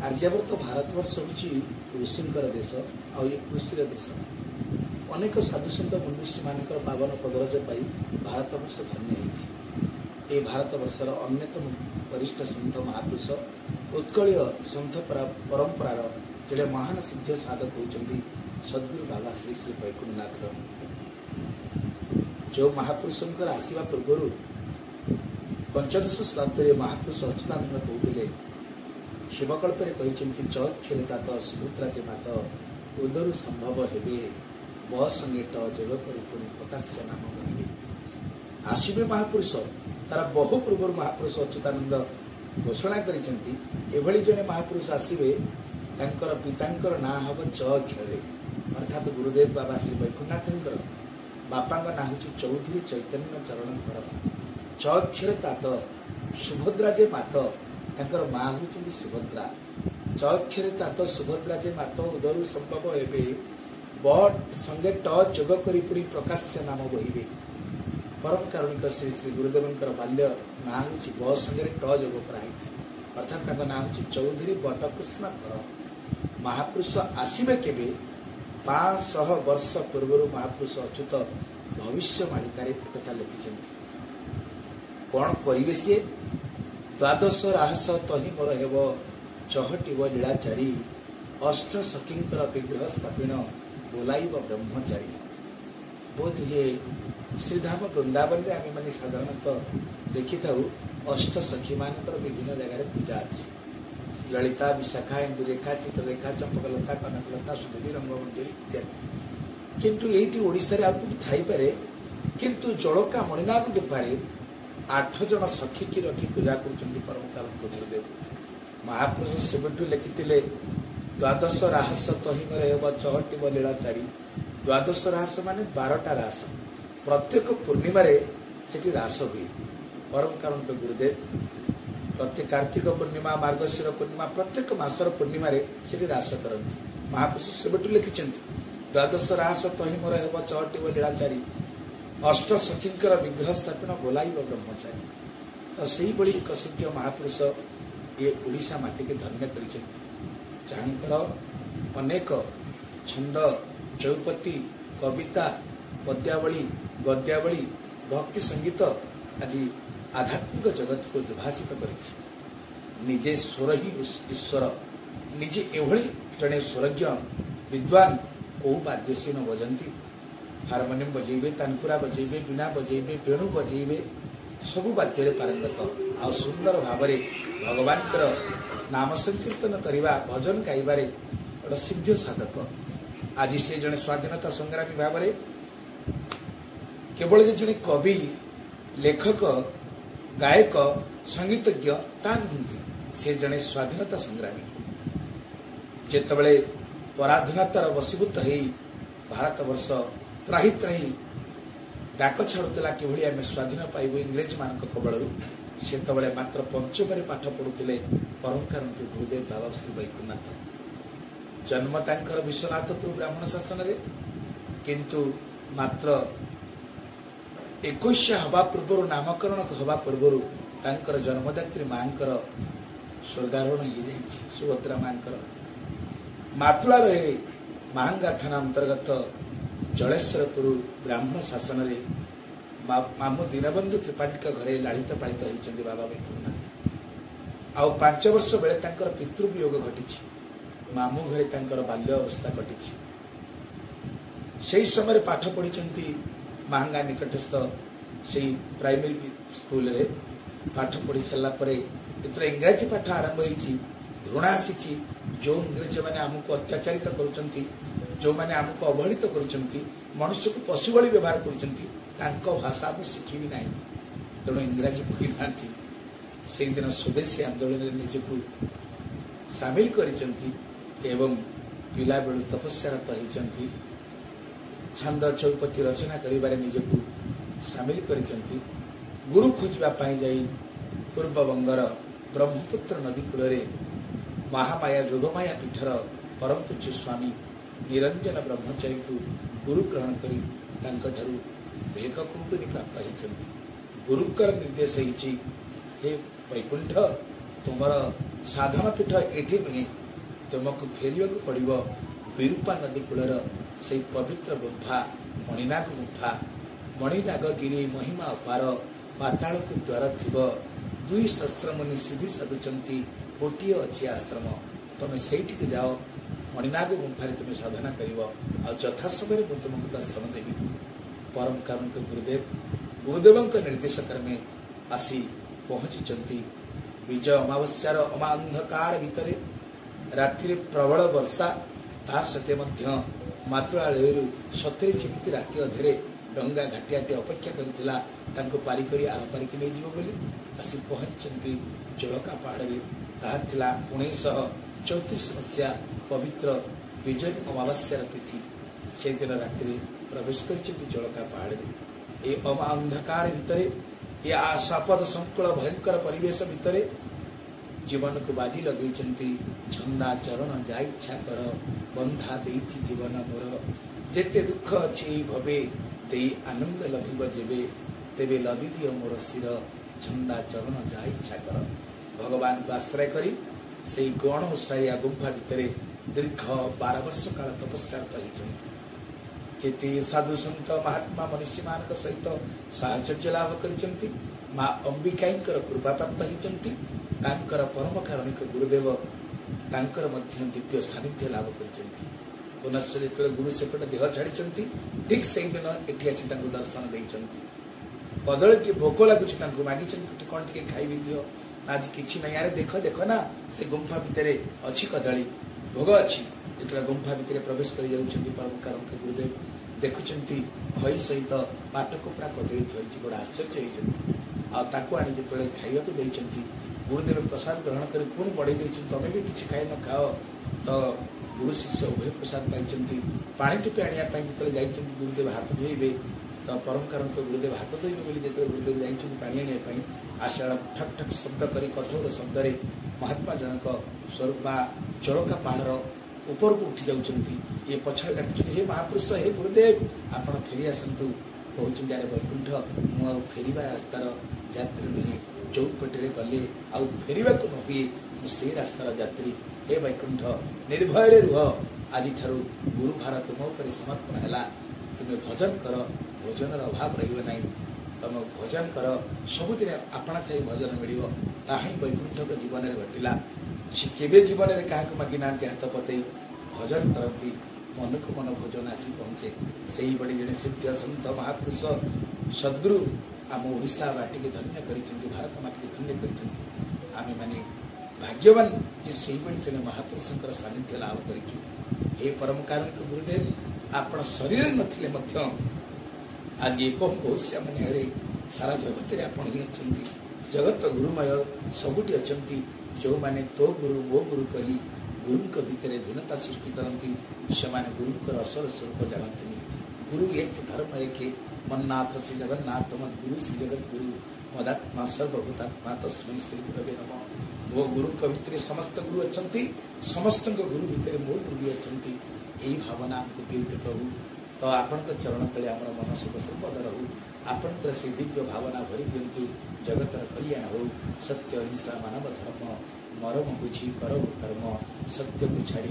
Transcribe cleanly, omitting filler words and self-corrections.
आर्यावर्त भारतवर्ष हूँ ऋषिंकर देश आउ ये कृषि देश अनेक साधुसंत मुनिषी मान पावन पदरज पाई भारतवर्ष धन्य हो भारतवर्षर अन्यतम वरिष्ठ सन्थ महापुरुष उत्कलीय सन्थ परंपरार जोड़े महान सिद्ध साधक होती सद्गुरु बाबा श्री श्री वैकुंठनाथ जो महापुरुषंकर आसवा पूर्व पंचदश शताब्दी महापुरुष अच्युतानंद कहते शिवकल्पे कहते चक्षरे तात सुभद्रा जे मात उदरु संभव हेबे बसंगेट जग करी पुणी प्रकाश्य नाम कहबे आसवे महापुरुष तार बहु पूर्व महापुरुष अच्युतानंद घोषणा करी जड़े महापुरुष आसवे तांकर पितांकर ना हम चक्षरे अर्थात गुरुदेव बाबा श्री वैकुंठनाथ बापा ना हूँ चौधरी चैतन्य चरण घर चक्षरे तात सुभद्रा जे मात तांकर माँ हूँ सुभद्रा चक्षरे तात सुभद्रा जे मात उदरु संभव हेबे बट संगे ट जोग करी पुणी प्रकाश्य नाम बहिबे परम कारुणिक श्री श्री गुरुदेवंकर बाल्य ना हूँ ब संगे ट जोग कराई अर्थात ना हूँ चौधरी बटकृष्ण कर महापुरुष आसवे केबे 500 वर्ष पूर्व महापुरुष अच्युत भविष्य मालिकार कथा लिखिं कौन करेंगे सी द्वादश राहस तही मोर हेब चहटिब लीलाचारी अष्ट सखींकर विग्रह स्थापन बोलाइब ब्रह्मचारी बहुत ये श्रीधाम वृंदावन में आम मैंने साधारणतः देखी था अष्ट सखी मान विभिन्न जगह पूजा अच्छी ललिता विशाखा इंदुरेखा चित्ररेखा चंपकलता कनकलता सुदेवी रंगमंजरी इत्यादि किंतु ये ओडिशा रे आउट थाई पारे किंतु जड़का मणिनाग गुफारे 8 जन सखी की रखी पूजा कर परम कारण गुरुदेव महापुरुष सेबठू लिखिते द्वादश राहस तहिमर एव चहटिब लीलाचारी द्वादश राहस माने 12टा रास प्रत्येक पूर्णिमा से रास हुए परम कारण गुरुदेव प्रत्येक कार्तिक पूर्णिमा मार्गशीर पूर्णिमा प्रत्येक मासर पूर्णिमा से रास करती महापुरुष सेबठू लिखिं द्वादश राहस तहिमर एव चहटिब लीलाचारी अष्ट सखींकर विग्रह स्थापन बोलाइब ब्रह्मचारी तो से बड़ी एक सिद्ध महापुरुष ये ओडिशा माटी के धन्य कर अनेक छंद चौपती कविता पद्यावली गद्यावली भक्ति संगीत आज आध्यात्मिक जगत को उद्भाषित करिजे स्वर ही ईश्वर निजे एभली जड़े स्वरज्ञ विद्वान कौ वाद्य से न बजंती हारमोनियम बजेबे तानपुरा बजेबे बीणा बजेबे वेणु बजेबे सबु वाद्य पारंगत आ सुंदर भाव भगवान नाम संकीर्तन करवा भजन गाइबारे गोटे सिद्ध साधक आज से जड़े स्वाधीनता संग्रामी भाव केवल जड़े कवि लेखक गायक संगीतज्ञ ता नुहति से जड़े स्वाधीनता संग्रामी जेतबले पराधीनतार वशीभूत हो भारत वर्ष त्राही त्राही डाक छाड़ूला कि आम स्वाधीन पाइबू इंग्रेज मान कबल से तबले मात्र पंचम पाठ पढ़ुते परम कारण गुरुदेव बाबा श्री वैकुंठनाथ जन्म तांकर विश्वनाथपुर ब्राह्मण शासन रे किंतु मात्र 21 हवा पूर्व नामकरण हवा पूर्व तांकर जन्मदात्री मांकर स्वर्गारोहण हो जाए सुभद्रा मांकर मातुला रहे महांगा थाना अंतर्गत जलेश्वरपुर ब्राह्मण शासन रे मामू दीनबंधु त्रिपाठी घरे लालित पालित होती बाबा वैकुंठनाथ आउ 5 वर्ष बेले तांकर पितृवियोग घटी मामू घरे तांकर बाल्य अवस्था घटी से समय पाठ पढ़ी महांगा निकटस्थ से प्राइमरी स्कूल रे पाठ पढ़ी सारापर इंग्राजी पाठ आरंभ हो घृणा आसी जो इंग्रेज मैंने आमको अत्याचारित कर जो मैंने आमको अवहेलित कर मनुष्य को पशु भली व्यवहार कर भाषा को शिखी ना तेणु इंग्राजी पढ़ी ना से दिन स्वदेशी आंदोलन में निजक सामिल कर पिला बेलू तपस्यारत होती छंद चौपती रचना करिबारे निजक सामिल कर गुरु खोजापी जा पूर्वबंगर ब्रह्मपुत्र नदी कूल महामाया जोगमाया पीठर परम पूज्य स्वामी निरंजन ब्रह्मचारी को गुरु ग्रहण कर भेक कौपनी प्राप्त होती गुरुकर निर्देश हे वैकुंठ तुमर साधन पीठ एठी नुहे, तुमको फेरिया को पड़ो विरूपा नदी कूलर से पवित्र गुंफा मणिनाग गुंफा। मणिनागगिरी महिमा अपार, पाताल को द्वार थिब, दुई सहस्र मुनि सिद्धि साधुचंती, गोटे अच्छी आश्रम। तुम से जाओ, मणिनाग गुंफा तुम साधना कर यथा समय मुझे तुमको दर्शन देवी। परम कारुण गुरुदेव गुरुदेव निर्देश क्रमे आसी पहुंची। विजय अमावस्यार अमा अंधकार भितर राति प्रबल वर्षा, ता सत्वे मातृआलय 70 चिमिति राति अधे डंगा घाटियाटे अपेक्षा कर पारिक आर पारिक नहीं जीव बोली आसी पहुंची जोड़का पहाड़ में। ताहा 1934 मसीहा पवित्र विजय अमावस्यार तिथि से दिन राति प्रवेश कर जोड़का पहाड़ में। ये अमा अंधकार भितर ये आशापद संकुल भयंकर परिवेश भितर जीवन को बाजी लगे छंदा चरण जा इच्छा कर, बंधा देती जीवन मोर, जेते दुख अच्छी भवे दे आनंद लभिब जेबे, तेबे लदी दियो मोर शिर, छंदा चरण जा इच्छा कर। भगवान को आश्रय करी से गण ओसारिया गुंफा भितर दीर्घ 12 वर्ष काल तपस्यारत होइछन्ति। केते साधु संत महात्मा मनुष्य मान सहित साहचर्य लाभ करिछन्ति। माँ अंबिकाईंकर कृपा प्राप्त होइछन्ति। तांकर परम कारुणिक गुरुदेव तांकर मध्य दिव्य सानिध्य लाभ करिछन्ति। पुनश्च जेतले गुरु सेपट देह छाड़िछन्ति, ठीक सेही दिन एठी आसी तांको दर्शन देइछन्ति। कदली टी भोक लागुछि तांको मागिछन्ति, कोन टिके खाइबि दियो। आज किछि नै, यारे देख देख ना से गुंफा भितरे अछि कदली भोग अछि। जेतले गुंफा भितरे प्रवेश करि जाउछन्ति परम कारुणिक गुरुदेव देखुछन्ति खई सहित पाटकोपड़ा कदली थोइछि। बड़ा आश्चर्य होइछन्ति। आ ताको आनी जेतले खाइबाको देइछन्ति, गुरुदेव प्रसाद ग्रहण कर पुणी बढ़े तमें भी किसी खाए न खाओ। तो गुरु शिष्य उभय प्रसाद पाई। पानी टीपे आने जो जाइए गुरुदेव हाथ धोइबे, तो परम कारण गुरुदेव हाथ धोइबे बोली जो गुरुदेव जाइए पानी आने आशा ठक ठक शब्द कर कठोर शब्द महात्मा जनक स्वरूप जोड़का पहाड़ ऊपर को उठी जाउछन्ति। ये पछाड़े डाकुछन्ति, हे महापुरुष, हे गुरुदेव आपण फेरी आसतु। कहते अरे वैकुंठ मु फेरवा रास्तार यात्री नुहे, जो पेटे गले आउ फेरवा को न हुए मुझे रास्तार यात्री। हे वैकुंठ निर्भय रुह, आज ठारू गुरु भार तुम उपर समर्पण है। तुम्हें भजन कर, भोजन अभाव रही तुम भजन कर, सबुदिन आपणा चाहिए भजन मिल। वैकुंठ जीवन में घटला। सी केवे जीवन में क्या मागी ना हाथ पतई भजन करती, मन को मन भोजन आसी पहुँचे। से ही बड़ी जड़े सिद्ध सन्त महापुरुष सद्गुरु आम ओडिशा माटी के धन्य करिसेंति, भारत माटी के धन्य करिसेंति। आमे माने भाग्यवान जे सेही बड़ी जड़े महापुरुषंकर सानिध्य लाभ करिछु। हे परम कारुणिक गुरुदेव, आपण शरीर नथिले मध्य आज एक बहुश्या माने सारा जगत रे आपण ही अछंती। जगत गुरुमय सबुटी अछंती। जो माने तो गुरु वो गुरु कही गुरु भितर भिन्नता सृष्टि करती, से गुरु असल स्वरूप जानती। गुरु एक धर्म एक, मन्नाथ श्री जगन्नाथ मद गुरु श्री जगत गुरु मदात्मा सर्वभूतात्मा तस्मै श्री गुरवे नमः। वो गुरु भितर समस्त गुरु अछंती, समस्त गुरु भितर मो गुरु भी अछंती। यही भावना आमको दियंतु प्रभु। तो आपण चरण तले आम मन सदा सर्वदा रहू। आपण से दिव्य भावना भरी दियंतु। जगतर कल्याण हो। सत्य अहिंसा मानव धर्म, मरम बुझी कर कर्म, सत्य को छाड़ी